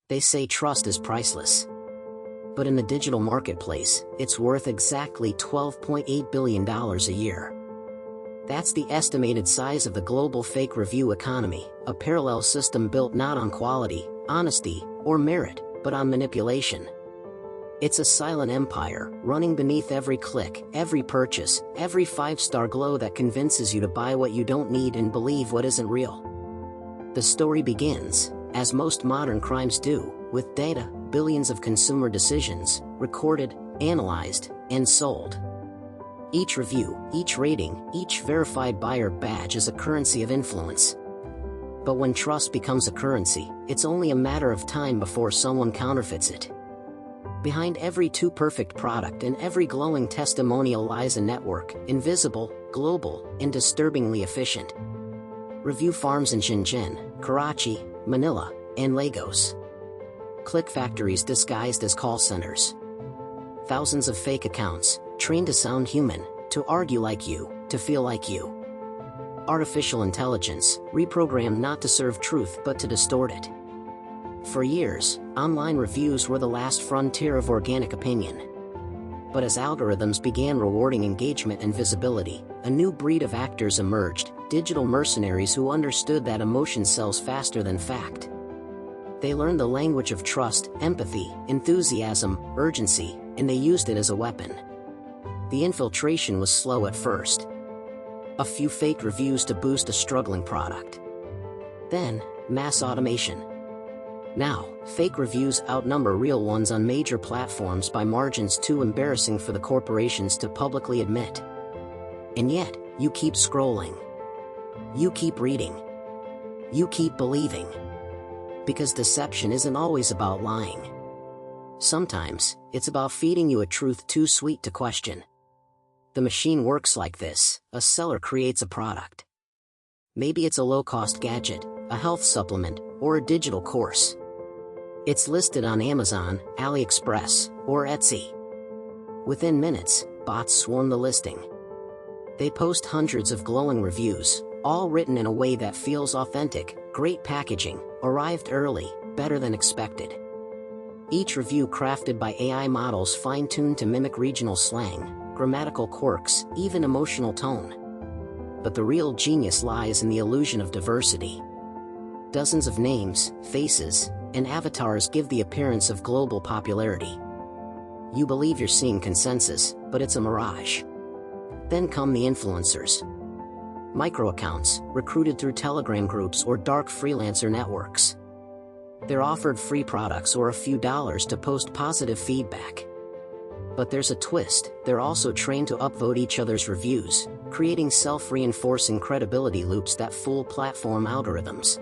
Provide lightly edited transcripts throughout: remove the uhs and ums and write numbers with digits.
They say trust is priceless. But in the digital marketplace, it's worth exactly $12.8 billion a year. That's the estimated size of the global fake review economy, a parallel system built not on quality, honesty, or merit, but on manipulation. It's a silent empire, running beneath every click, every purchase, every 5-star glow that convinces you to buy what you don't need and believe what isn't real. The story begins, as most modern crimes do, with data, billions of consumer decisions, recorded, analyzed, and sold. Each review, each rating, each verified buyer badge is a currency of influence. But when trust becomes a currency, it's only a matter of time before someone counterfeits it. Behind every too-perfect product and every glowing testimonial lies a network, invisible, global, and disturbingly efficient. Review farms in Shenzhen, Karachi, Manila, and Lagos. Click factories disguised as call centers. Thousands of fake accounts, trained to sound human, to argue like you, to feel like you. Artificial intelligence, reprogrammed not to serve truth but to distort it. For years, online reviews were the last frontier of organic opinion. But as algorithms began rewarding engagement and visibility, a new breed of actors emerged, digital mercenaries who understood that emotion sells faster than fact. They learned the language of trust, empathy, enthusiasm, urgency, and they used it as a weapon. The infiltration was slow at first. A few fake reviews to boost a struggling product. Then, mass automation. Now, fake reviews outnumber real ones on major platforms by margins too embarrassing for the corporations to publicly admit. And yet, you keep scrolling. You keep reading. You keep believing. Because deception isn't always about lying. Sometimes, it's about feeding you a truth too sweet to question. The machine works like this: a seller creates a product. Maybe it's a low-cost gadget, a health supplement, or a digital course. It's listed on Amazon, AliExpress, or Etsy. Within minutes, bots swarm the listing. They post hundreds of glowing reviews, all written in a way that feels authentic: great packaging, arrived early, better than expected. Each review crafted by AI models fine-tuned to mimic regional slang, grammatical quirks, even emotional tone. But the real genius lies in the illusion of diversity. Dozens of names, faces, and avatars give the appearance of global popularity. You believe you're seeing consensus, but it's a mirage. Then come the influencers. Micro-accounts, recruited through Telegram groups or dark freelancer networks. They're offered free products or a few dollars to post positive feedback. But there's a twist: they're also trained to upvote each other's reviews, creating self-reinforcing credibility loops that fool platform algorithms.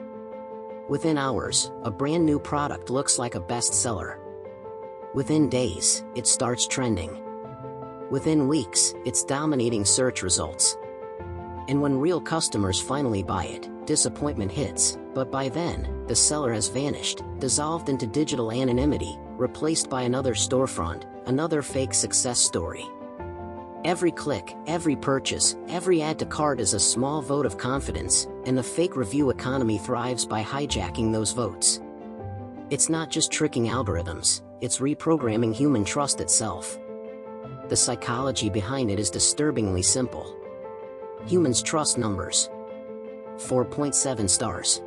Within hours, a brand new product looks like a bestseller. Within days, it starts trending. Within weeks, it's dominating search results. And when real customers finally buy it, disappointment hits, but by then, the seller has vanished, dissolved into digital anonymity, replaced by another storefront, another fake success story. Every click, every purchase, every add to cart is a small vote of confidence, and the fake review economy thrives by hijacking those votes. It's not just tricking algorithms, it's reprogramming human trust itself. The psychology behind it is disturbingly simple. Humans trust numbers. 4.7 stars.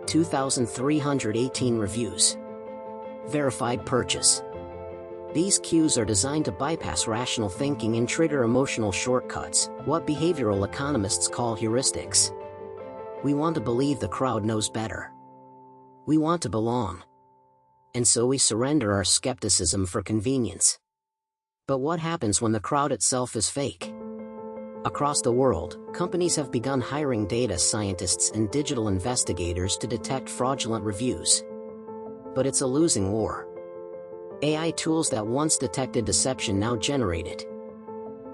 2,318 reviews. Verified purchase. These cues are designed to bypass rational thinking and trigger emotional shortcuts, what behavioral economists call heuristics. We want to believe the crowd knows better. We want to belong. And so we surrender our skepticism for convenience. But what happens when the crowd itself is fake? Across the world, companies have begun hiring data scientists and digital investigators to detect fraudulent reviews. But it's a losing war. AI tools that once detected deception now generate it.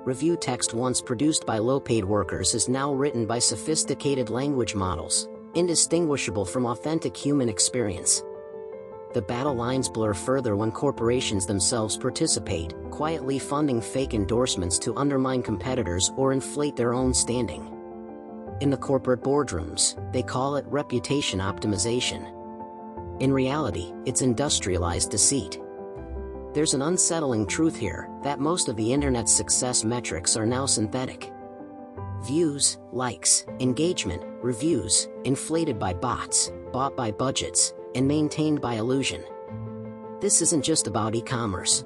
Review text once produced by low-paid workers is now written by sophisticated language models, indistinguishable from authentic human experience. The battle lines blur further when corporations themselves participate, quietly funding fake endorsements to undermine competitors or inflate their own standing. In the corporate boardrooms, they call it reputation optimization. In reality, it's industrialized deceit. There's an unsettling truth here, that most of the internet's success metrics are now synthetic. Views, likes, engagement, reviews, inflated by bots, bought by budgets, and maintained by illusion. This isn't just about e-commerce.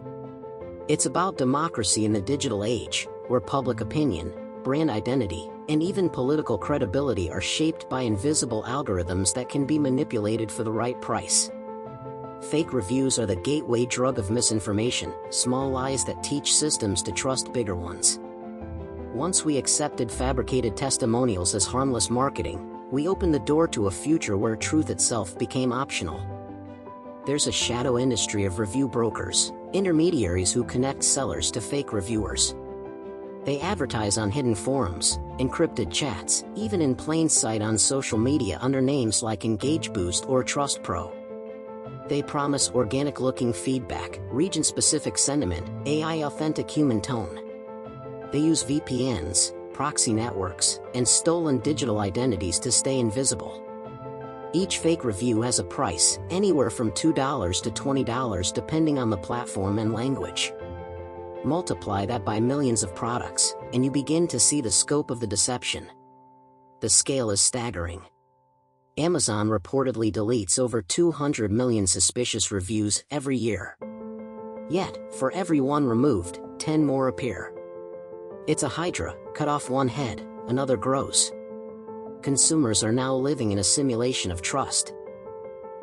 It's about democracy in the digital age, where public opinion, brand identity, and even political credibility are shaped by invisible algorithms that can be manipulated for the right price. Fake reviews are the gateway drug of misinformation, small lies that teach systems to trust bigger ones. Once we accepted fabricated testimonials as harmless marketing, we opened the door to a future where truth itself became optional. There's a shadow industry of review brokers, intermediaries who connect sellers to fake reviewers. They advertise on hidden forums, encrypted chats, even in plain sight on social media under names like EngageBoost or TrustPro. They promise organic-looking feedback, region-specific sentiment, AI-authentic human tone. They use VPNs, proxy networks, and stolen digital identities to stay invisible. Each fake review has a price, anywhere from $2 to $20 depending on the platform and language. Multiply that by millions of products, and you begin to see the scope of the deception. The scale is staggering. Amazon reportedly deletes over 200 million suspicious reviews every year. Yet, for every one removed, 10 more appear. It's a hydra, cut off one head, another grows. Consumers are now living in a simulation of trust.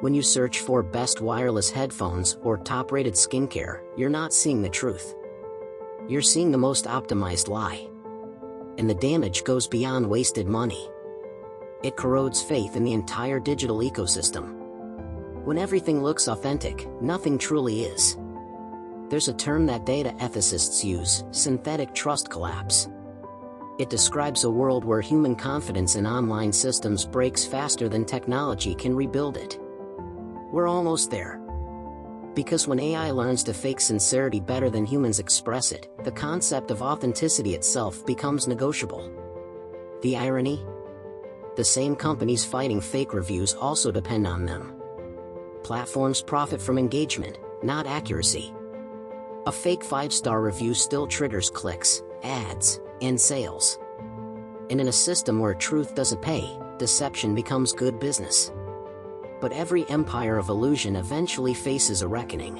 When you search for best wireless headphones or top-rated skincare, you're not seeing the truth. You're seeing the most optimized lie. And the damage goes beyond wasted money. It corrodes faith in the entire digital ecosystem. When everything looks authentic, nothing truly is. There's a term that data ethicists use, synthetic trust collapse. It describes a world where human confidence in online systems breaks faster than technology can rebuild it. We're almost there. Because when AI learns to fake sincerity better than humans express it, the concept of authenticity itself becomes negotiable. The irony? The same companies fighting fake reviews also depend on them. Platforms profit from engagement, not accuracy. A fake 5-star review still triggers clicks, ads, and sales. And in a system where truth doesn't pay, deception becomes good business. But every empire of illusion eventually faces a reckoning.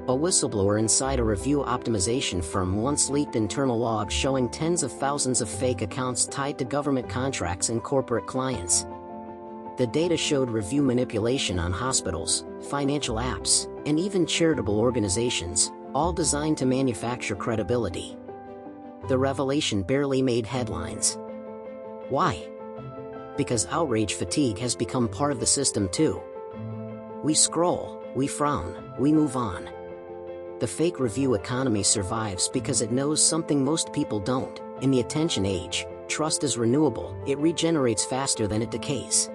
A whistleblower inside a review optimization firm once leaked internal logs showing tens of thousands of fake accounts tied to government contracts and corporate clients. The data showed review manipulation on hospitals, financial apps, and even charitable organizations, all designed to manufacture credibility. The revelation barely made headlines. Why? Because outrage fatigue has become part of the system too. We scroll, we frown, we move on. The fake review economy survives because it knows something most people don't. In the attention age, trust is renewable, it regenerates faster than it decays.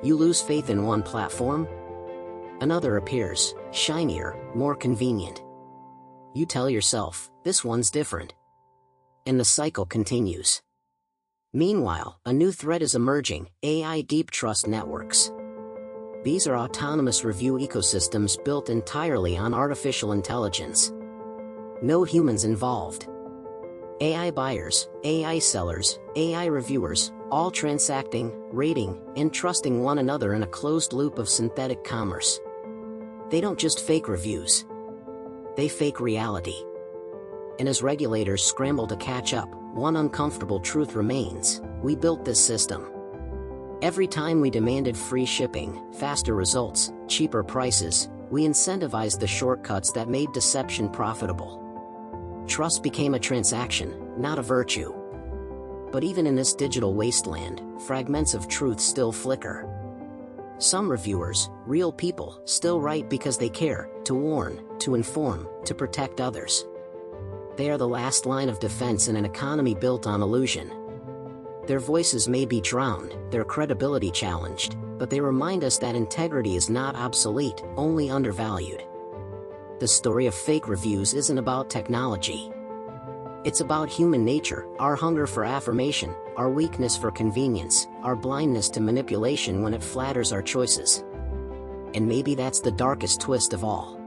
You lose faith in one platform? Another appears, shinier, more convenient. You tell yourself, this one's different. And the cycle continues. Meanwhile, a new threat is emerging, AI deep trust networks. These are autonomous review ecosystems built entirely on artificial intelligence. No humans involved. AI buyers, AI sellers, AI reviewers, all transacting, rating, and trusting one another in a closed loop of synthetic commerce. They don't just fake reviews. They fake reality. And as regulators scramble to catch up, one uncomfortable truth remains: we built this system. Every time we demanded free shipping, faster results, cheaper prices, we incentivized the shortcuts that made deception profitable. Trust became a transaction, not a virtue. But even in this digital wasteland, fragments of truth still flicker. Some reviewers, real people, still write because they care, to warn, to inform, to protect others. They are the last line of defense in an economy built on illusion. Their voices may be drowned, their credibility challenged, but they remind us that integrity is not obsolete, only undervalued. The story of fake reviews isn't about technology. It's about human nature, our hunger for affirmation, our weakness for convenience, our blindness to manipulation when it flatters our choices. And maybe that's the darkest twist of all.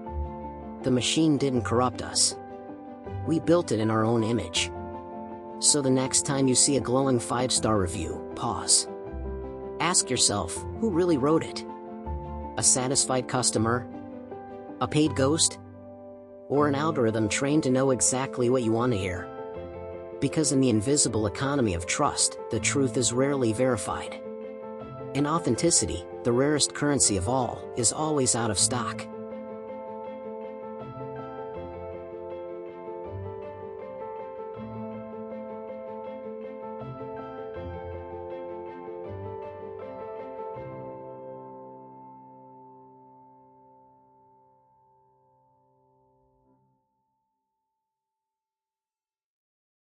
The machine didn't corrupt us. We built it in our own image. So the next time you see a glowing 5-star review, pause. Ask yourself, who really wrote it? A satisfied customer? A paid ghost? Or an algorithm trained to know exactly what you want to hear? Because in the invisible economy of trust, the truth is rarely verified. And authenticity, the rarest currency of all, is always out of stock.